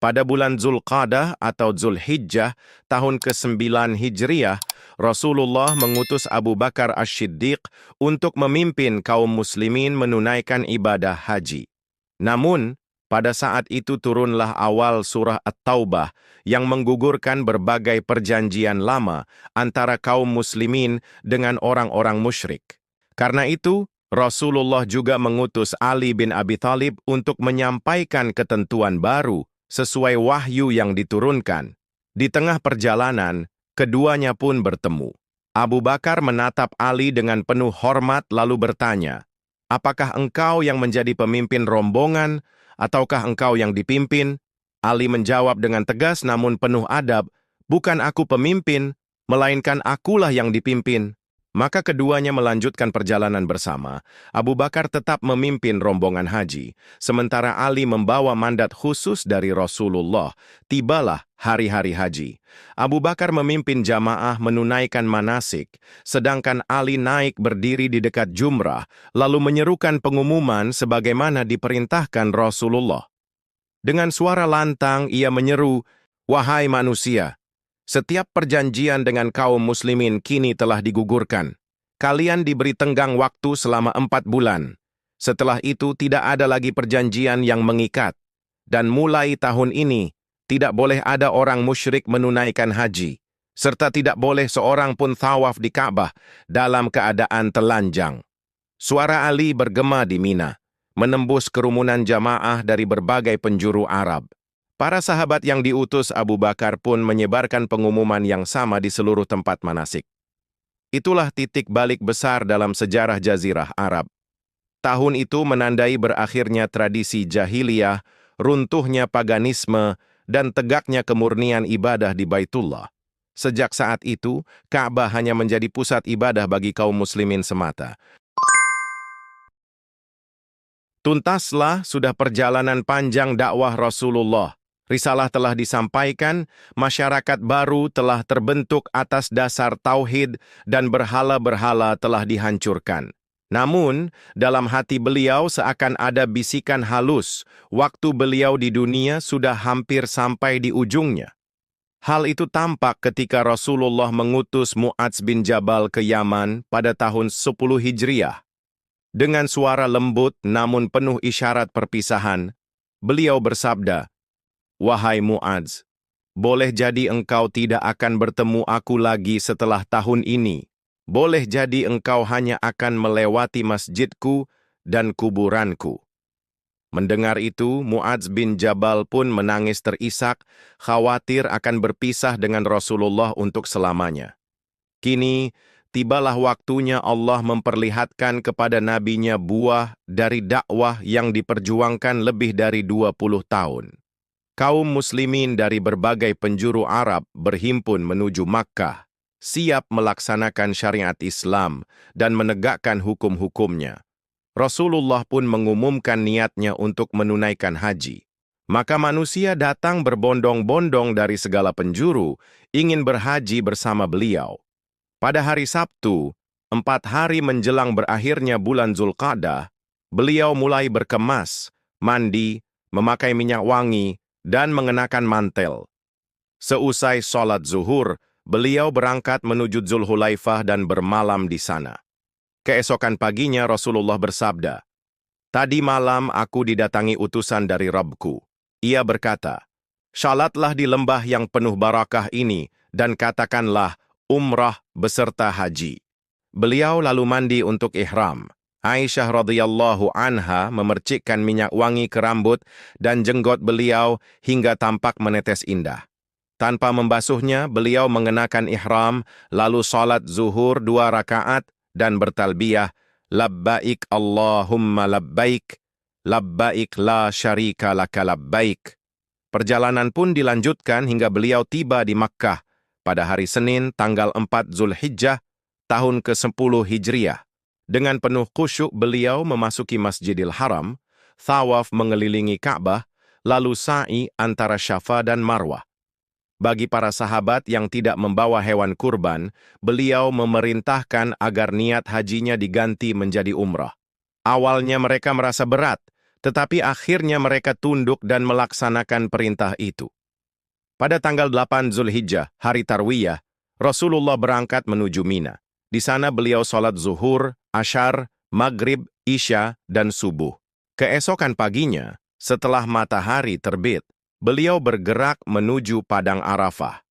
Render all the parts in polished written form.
Pada bulan Zulqadah atau Zulhijjah tahun ke-9 Hijriah, Rasulullah mengutus Abu Bakar Asy-Siddiq untuk memimpin kaum muslimin menunaikan ibadah haji. Namun, pada saat itu turunlah awal surah At-Taubah yang menggugurkan berbagai perjanjian lama antara kaum muslimin dengan orang-orang musyrik. Karena itu, Rasulullah juga mengutus Ali bin Abi Thalib untuk menyampaikan ketentuan baru sesuai wahyu yang diturunkan. Di tengah perjalanan, keduanya pun bertemu. Abu Bakar menatap Ali dengan penuh hormat lalu bertanya, "Apakah engkau yang menjadi pemimpin rombongan, ataukah engkau yang dipimpin?" Ali menjawab dengan tegas namun penuh adab, "Bukan aku pemimpin, melainkan akulah yang dipimpin." Maka keduanya melanjutkan perjalanan bersama. Abu Bakar tetap memimpin rombongan haji, sementara Ali membawa mandat khusus dari Rasulullah. Tibalah hari-hari haji. Abu Bakar memimpin jamaah menunaikan manasik, sedangkan Ali naik berdiri di dekat Jumrah, lalu menyerukan pengumuman sebagaimana diperintahkan Rasulullah. Dengan suara lantang ia menyeru, "Wahai manusia! Setiap perjanjian dengan kaum muslimin kini telah digugurkan. Kalian diberi tenggang waktu selama 4 bulan. Setelah itu tidak ada lagi perjanjian yang mengikat. Dan mulai tahun ini, tidak boleh ada orang musyrik menunaikan haji, serta tidak boleh seorang pun thawaf di Ka'bah dalam keadaan telanjang." Suara Ali bergema di Mina, menembus kerumunan jamaah dari berbagai penjuru Arab. Para sahabat yang diutus Abu Bakar pun menyebarkan pengumuman yang sama di seluruh tempat manasik. Itulah titik balik besar dalam sejarah Jazirah Arab. Tahun itu menandai berakhirnya tradisi jahiliyah, runtuhnya paganisme, dan tegaknya kemurnian ibadah di Baitullah. Sejak saat itu, Ka'bah hanya menjadi pusat ibadah bagi kaum muslimin semata. Tuntaslah sudah perjalanan panjang dakwah Rasulullah. Risalah telah disampaikan, masyarakat baru telah terbentuk atas dasar tauhid dan berhala-berhala telah dihancurkan. Namun, dalam hati beliau seakan ada bisikan halus, waktu beliau di dunia sudah hampir sampai di ujungnya. Hal itu tampak ketika Rasulullah mengutus Mu'adz bin Jabal ke Yaman pada tahun 10 Hijriah. Dengan suara lembut namun penuh isyarat perpisahan, beliau bersabda, "Wahai Mu'adz, boleh jadi engkau tidak akan bertemu aku lagi setelah tahun ini. Boleh jadi engkau hanya akan melewati masjidku dan kuburanku." Mendengar itu, Mu'adz bin Jabal pun menangis terisak, khawatir akan berpisah dengan Rasulullah untuk selamanya. Kini, tibalah waktunya Allah memperlihatkan kepada nabinya buah dari dakwah yang diperjuangkan lebih dari 20 tahun. Kaum muslimin dari berbagai penjuru Arab berhimpun menuju Makkah, siap melaksanakan syariat Islam dan menegakkan hukum-hukumnya. Rasulullah pun mengumumkan niatnya untuk menunaikan haji. Maka manusia datang berbondong-bondong dari segala penjuru, ingin berhaji bersama beliau. Pada hari Sabtu, 4 hari menjelang berakhirnya bulan Zulqadah, beliau mulai berkemas, mandi, memakai minyak wangi, dan mengenakan mantel. Seusai sholat zuhur, beliau berangkat menuju Zulhulaifah dan bermalam di sana. Keesokan paginya Rasulullah bersabda, "Tadi malam aku didatangi utusan dari Rabbku. Ia berkata, 'Shalatlah di lembah yang penuh barakah ini dan katakanlah umrah beserta haji.'" Beliau lalu mandi untuk ihram. Aisyah radhiyallahu anha memercikkan minyak wangi ke rambut dan jenggot beliau hingga tampak menetes indah. Tanpa membasuhnya, beliau mengenakan ihram, lalu salat zuhur 2 rakaat dan bertalbiyah, "Labbaik Allahumma labbaik, labbaik la syarika laka labbaik." Perjalanan pun dilanjutkan hingga beliau tiba di Makkah pada hari Senin tanggal 4 Zulhijjah tahun ke-10 Hijriah. Dengan penuh khusyuk beliau memasuki Masjidil Haram, thawaf mengelilingi Ka'bah, lalu sa'i antara Syafa dan Marwah. Bagi para sahabat yang tidak membawa hewan kurban, beliau memerintahkan agar niat hajinya diganti menjadi umrah. Awalnya mereka merasa berat, Tetapi akhirnya mereka tunduk dan melaksanakan perintah itu. Pada tanggal 8 Zulhijjah, hari Tarwiyah, Rasulullah berangkat menuju Mina. Di sana beliau sholat zuhur, asyar, maghrib, isya, dan subuh. Keesokan paginya, setelah matahari terbit, beliau bergerak menuju Padang Arafah.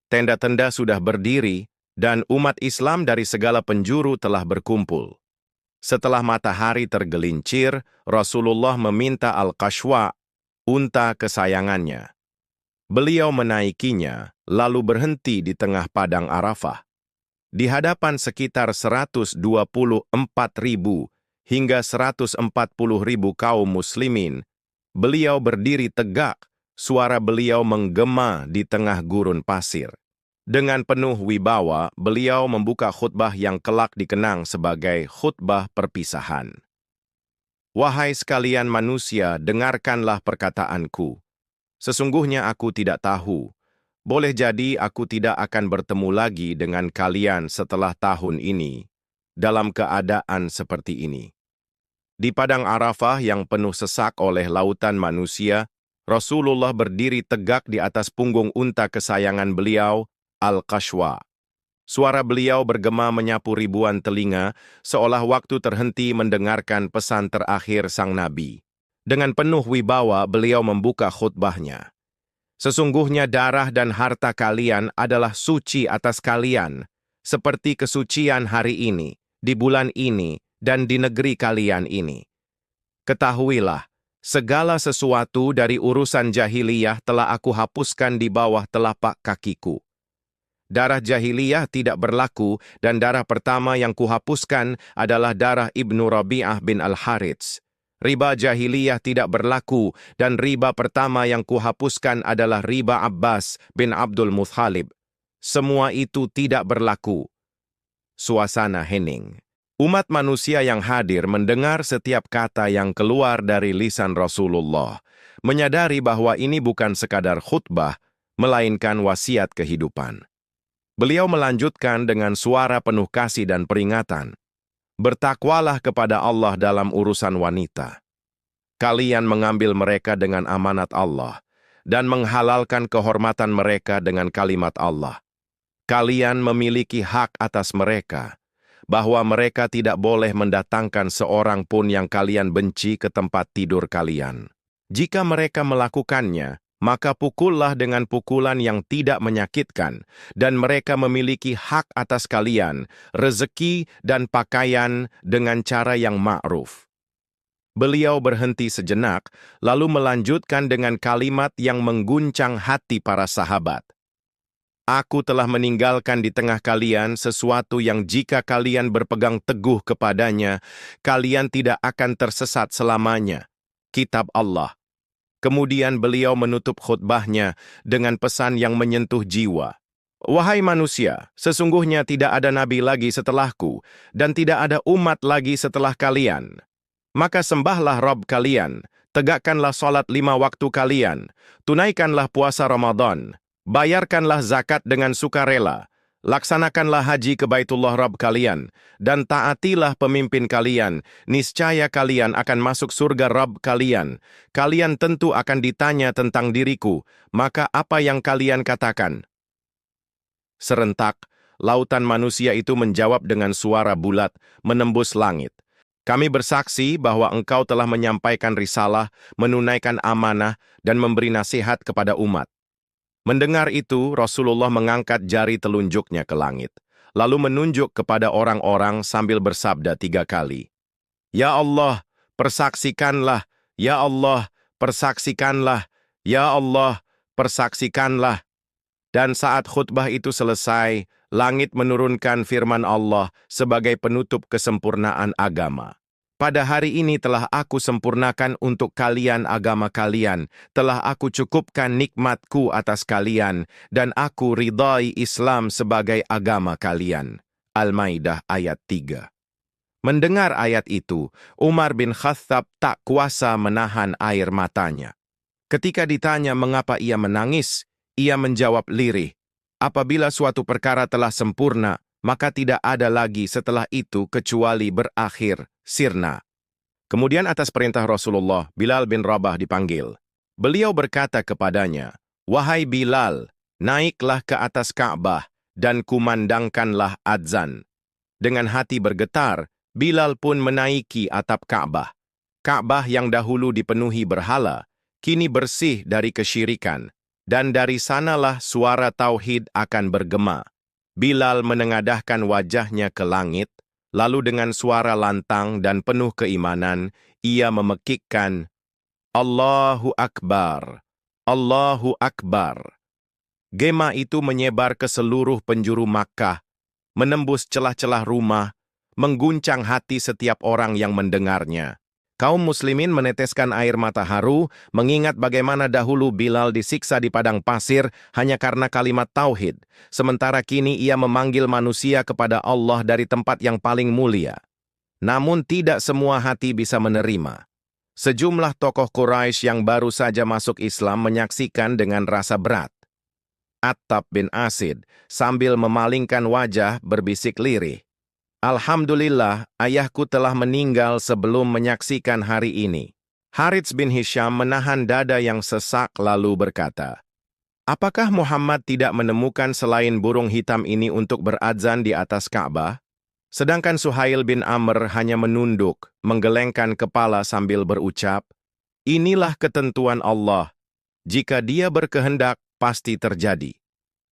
Tenda-tenda sudah berdiri, dan umat Islam dari segala penjuru telah berkumpul. Setelah matahari tergelincir, Rasulullah meminta Al-Qashwa, unta kesayangannya. Beliau menaikinya, lalu berhenti di tengah Padang Arafah. Di hadapan sekitar 124.000 hingga 140.000 kaum muslimin, beliau berdiri tegak, suara beliau menggema di tengah gurun pasir. Dengan penuh wibawa, beliau membuka khutbah yang kelak dikenang sebagai khutbah perpisahan. Wahai sekalian manusia, dengarkanlah perkataanku. Sesungguhnya aku tidak tahu. Boleh jadi aku tidak akan bertemu lagi dengan kalian setelah tahun ini, dalam keadaan seperti ini. Di Padang Arafah yang penuh sesak oleh lautan manusia, Rasulullah berdiri tegak di atas punggung unta kesayangan beliau, Al-Qashwa. Suara beliau bergema menyapu ribuan telinga, seolah waktu terhenti mendengarkan pesan terakhir sang Nabi. Dengan penuh wibawa, beliau membuka khutbahnya. Sesungguhnya darah dan harta kalian adalah suci atas kalian, seperti kesucian hari ini, di bulan ini, dan di negeri kalian ini. Ketahuilah, segala sesuatu dari urusan jahiliyah telah aku hapuskan di bawah telapak kakiku. Darah jahiliyah tidak berlaku, dan darah pertama yang kuhapuskan adalah darah Ibnu Rabi'ah bin Al-Harits. Riba jahiliyah tidak berlaku, dan riba pertama yang kuhapuskan adalah riba Abbas bin Abdul Muthalib. Semua itu tidak berlaku. Suasana hening. Umat manusia yang hadir mendengar setiap kata yang keluar dari lisan Rasulullah, menyadari bahwa ini bukan sekadar khutbah, melainkan wasiat kehidupan. Beliau melanjutkan dengan suara penuh kasih dan peringatan. Bertakwalah kepada Allah dalam urusan wanita. Kalian mengambil mereka dengan amanat Allah dan menghalalkan kehormatan mereka dengan kalimat Allah. Kalian memiliki hak atas mereka, bahwa mereka tidak boleh mendatangkan seorang pun yang kalian benci ke tempat tidur kalian. Jika mereka melakukannya, maka pukullah dengan pukulan yang tidak menyakitkan, dan mereka memiliki hak atas kalian, rezeki dan pakaian dengan cara yang ma'ruf. Beliau berhenti sejenak, lalu melanjutkan dengan kalimat yang mengguncang hati para sahabat. Aku telah meninggalkan di tengah kalian sesuatu yang jika kalian berpegang teguh kepadanya, kalian tidak akan tersesat selamanya. Kitab Allah. Kemudian beliau menutup khutbahnya dengan pesan yang menyentuh jiwa. Wahai manusia, sesungguhnya tidak ada nabi lagi setelahku, dan tidak ada umat lagi setelah kalian. Maka sembahlah Rabb kalian, tegakkanlah salat 5 waktu kalian, tunaikanlah puasa Ramadan, bayarkanlah zakat dengan sukarela, laksanakanlah haji ke Baitullah Rabb kalian, dan taatilah pemimpin kalian, niscaya kalian akan masuk surga Rabb kalian. Kalian tentu akan ditanya tentang diriku, maka apa yang kalian katakan? Serentak, lautan manusia itu menjawab dengan suara bulat, menembus langit. Kami bersaksi bahwa engkau telah menyampaikan risalah, menunaikan amanah, dan memberi nasihat kepada umat. Mendengar itu, Rasulullah mengangkat jari telunjuknya ke langit, lalu menunjuk kepada orang-orang sambil bersabda 3 kali. Ya Allah, persaksikanlah. Ya Allah, persaksikanlah. Ya Allah, persaksikanlah. Dan saat khutbah itu selesai, langit menurunkan firman Allah sebagai penutup kesempurnaan agama. Pada hari ini telah aku sempurnakan untuk kalian agama kalian, telah aku cukupkan nikmatku atas kalian, dan aku ridai Islam sebagai agama kalian. Al-Maidah ayat 3. Mendengar ayat itu, Umar bin Khattab tak kuasa menahan air matanya. Ketika ditanya mengapa ia menangis, ia menjawab lirih, apabila suatu perkara telah sempurna, maka tidak ada lagi setelah itu kecuali berakhir sirna. Kemudian atas perintah Rasulullah, Bilal bin Rabah dipanggil. Beliau berkata kepadanya, "Wahai Bilal, naiklah ke atas Ka'bah dan kumandangkanlah adzan." Dengan hati bergetar, Bilal pun menaiki atap Ka'bah. Ka'bah yang dahulu dipenuhi berhala, kini bersih dari kesyirikan, dan dari sanalah suara tauhid akan bergema. Bilal menengadahkan wajahnya ke langit, lalu dengan suara lantang dan penuh keimanan, ia memekikkan, "Allahu Akbar, Allahu Akbar." Gema itu menyebar ke seluruh penjuru Makkah, menembus celah-celah rumah, mengguncang hati setiap orang yang mendengarnya. Kaum muslimin meneteskan air mata haru, mengingat bagaimana dahulu Bilal disiksa di padang pasir hanya karena kalimat tauhid, sementara kini ia memanggil manusia kepada Allah dari tempat yang paling mulia. Namun tidak semua hati bisa menerima. Sejumlah tokoh Quraisy yang baru saja masuk Islam menyaksikan dengan rasa berat. Attab bin Asid sambil memalingkan wajah berbisik lirih, "Alhamdulillah, ayahku telah meninggal sebelum menyaksikan hari ini." Harits bin Hisham menahan dada yang sesak lalu berkata, "Apakah Muhammad tidak menemukan selain burung hitam ini untuk beradzan di atas Ka'bah?" Sedangkan Suhail bin Amr hanya menunduk, menggelengkan kepala sambil berucap, "Inilah ketentuan Allah. Jika Dia berkehendak, pasti terjadi."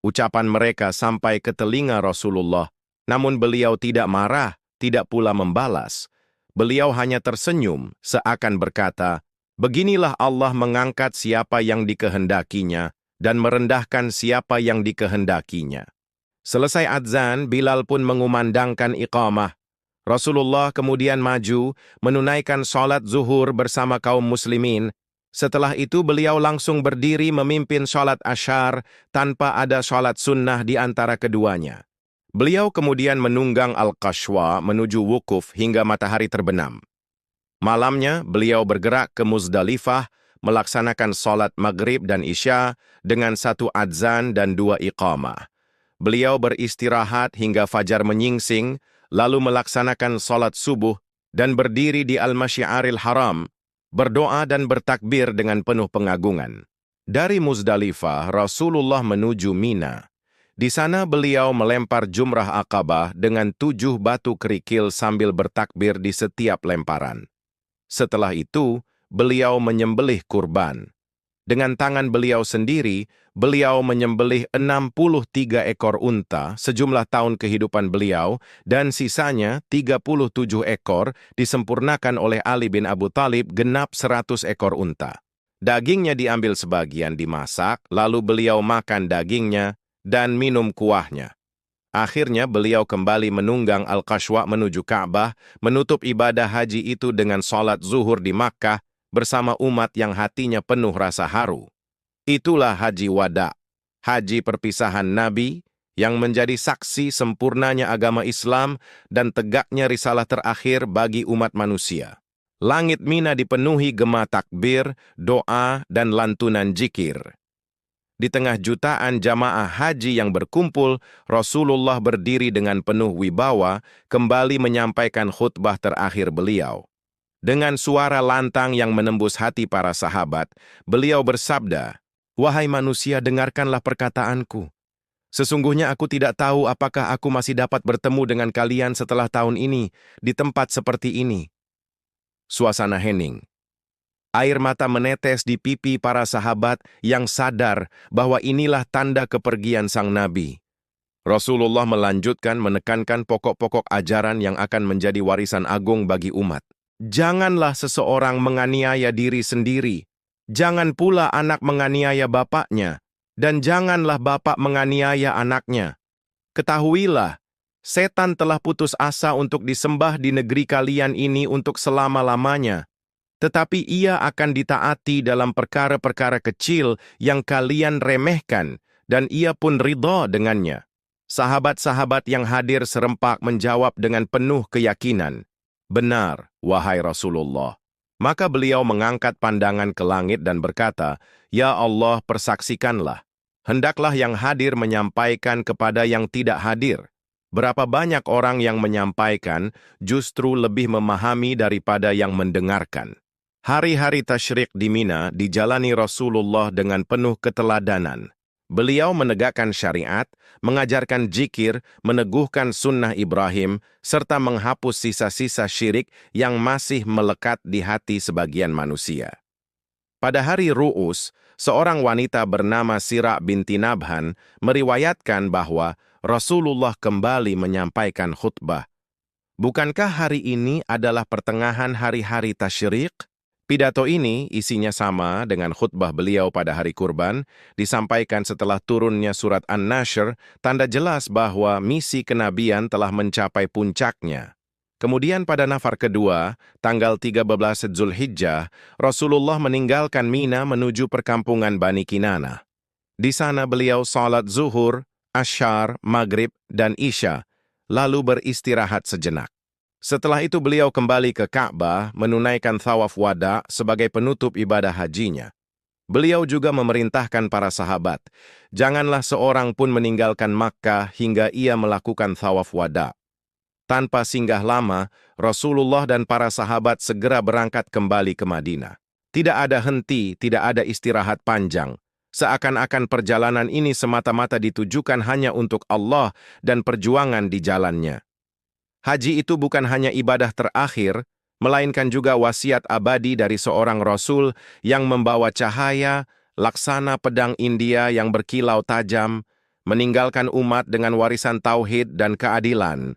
Ucapan mereka sampai ke telinga Rasulullah, namun beliau tidak marah, tidak pula membalas. Beliau hanya tersenyum, seakan berkata, "Beginilah Allah mengangkat siapa yang dikehendakinya, dan merendahkan siapa yang dikehendakinya." Selesai adzan, Bilal pun mengumandangkan iqamah. Rasulullah kemudian maju, menunaikan sholat zuhur bersama kaum muslimin. Setelah itu beliau langsung berdiri memimpin sholat asyar tanpa ada sholat sunnah di antara keduanya. Beliau kemudian menunggang Al-Qashwa menuju wukuf hingga matahari terbenam. Malamnya, beliau bergerak ke Muzdalifah, melaksanakan sholat maghrib dan isya dengan 1 adzan dan 2 iqamah. Beliau beristirahat hingga fajar menyingsing, lalu melaksanakan sholat subuh dan berdiri di Al-Masyiaril Haram, berdoa dan bertakbir dengan penuh pengagungan. Dari Muzdalifah, Rasulullah menuju Mina. Di sana beliau melempar jumrah Aqabah dengan 7 batu kerikil sambil bertakbir di setiap lemparan. Setelah itu, beliau menyembelih kurban. Dengan tangan beliau sendiri, beliau menyembelih 63 ekor unta sejumlah tahun kehidupan beliau, dan sisanya 37 ekor disempurnakan oleh Ali bin Abu Thalib genap 100 ekor unta. Dagingnya diambil sebagian dimasak, lalu beliau makan dagingnya dan minum kuahnya. Akhirnya beliau kembali menunggang Al-Qashwa menuju Ka'bah, menutup ibadah haji itu dengan sholat zuhur di Makkah bersama umat yang hatinya penuh rasa haru. Itulah haji wada, haji perpisahan Nabi yang menjadi saksi sempurnanya agama Islam dan tegaknya risalah terakhir bagi umat manusia. Langit Mina dipenuhi gema takbir, doa, dan lantunan zikir. Di tengah jutaan jamaah haji yang berkumpul, Rasulullah berdiri dengan penuh wibawa, kembali menyampaikan khutbah terakhir beliau. Dengan suara lantang yang menembus hati para sahabat, beliau bersabda, "Wahai manusia, dengarkanlah perkataanku. Sesungguhnya aku tidak tahu apakah aku masih dapat bertemu dengan kalian setelah tahun ini, di tempat seperti ini." Suasana hening. Air mata menetes di pipi para sahabat yang sadar bahwa inilah tanda kepergian sang Nabi. Rasulullah melanjutkan menekankan pokok-pokok ajaran yang akan menjadi warisan agung bagi umat. Janganlah seseorang menganiaya diri sendiri, jangan pula anak menganiaya bapaknya, dan janganlah bapak menganiaya anaknya. Ketahuilah, setan telah putus asa untuk disembah di negeri kalian ini untuk selama-lamanya. Tetapi ia akan ditaati dalam perkara-perkara kecil yang kalian remehkan, dan ia pun ridha dengannya. Sahabat-sahabat yang hadir serempak menjawab dengan penuh keyakinan, "Benar, wahai Rasulullah." Maka beliau mengangkat pandangan ke langit dan berkata, "Ya Allah, persaksikanlah. Hendaklah yang hadir menyampaikan kepada yang tidak hadir, Berapa banyak orang yang menyampaikan justru lebih memahami daripada yang mendengarkan. Hari-hari tasyrik di Mina dijalani Rasulullah dengan penuh keteladanan. Beliau menegakkan syariat, mengajarkan zikir, meneguhkan sunnah Ibrahim, serta menghapus sisa-sisa syirik yang masih melekat di hati sebagian manusia. Pada hari Ru'us, seorang wanita bernama Sira binti Nabhan meriwayatkan bahwa Rasulullah kembali menyampaikan khutbah. Bukankah hari ini adalah pertengahan hari-hari tasyrik? Pidato ini isinya sama dengan khutbah beliau pada hari kurban, disampaikan setelah turunnya surat An-Nashr, tanda jelas bahwa misi kenabian telah mencapai puncaknya. Kemudian pada nafar kedua, tanggal 13 Zulhijjah, Rasulullah meninggalkan Mina menuju perkampungan Bani Kinana. Di sana beliau salat zuhur, asyar, maghrib, dan isya, lalu beristirahat sejenak. Setelah itu beliau kembali ke Ka'bah menunaikan thawaf wada sebagai penutup ibadah hajinya. Beliau juga memerintahkan para sahabat, janganlah seorang pun meninggalkan Makkah hingga ia melakukan thawaf wada. Tanpa singgah lama, Rasulullah dan para sahabat segera berangkat kembali ke Madinah. Tidak ada henti, tidak ada istirahat panjang. Seakan-akan perjalanan ini semata-mata ditujukan hanya untuk Allah dan perjuangan di jalannya. Haji itu bukan hanya ibadah terakhir, melainkan juga wasiat abadi dari seorang Rasul yang membawa cahaya, laksana pedang India yang berkilau tajam, meninggalkan umat dengan warisan tauhid dan keadilan,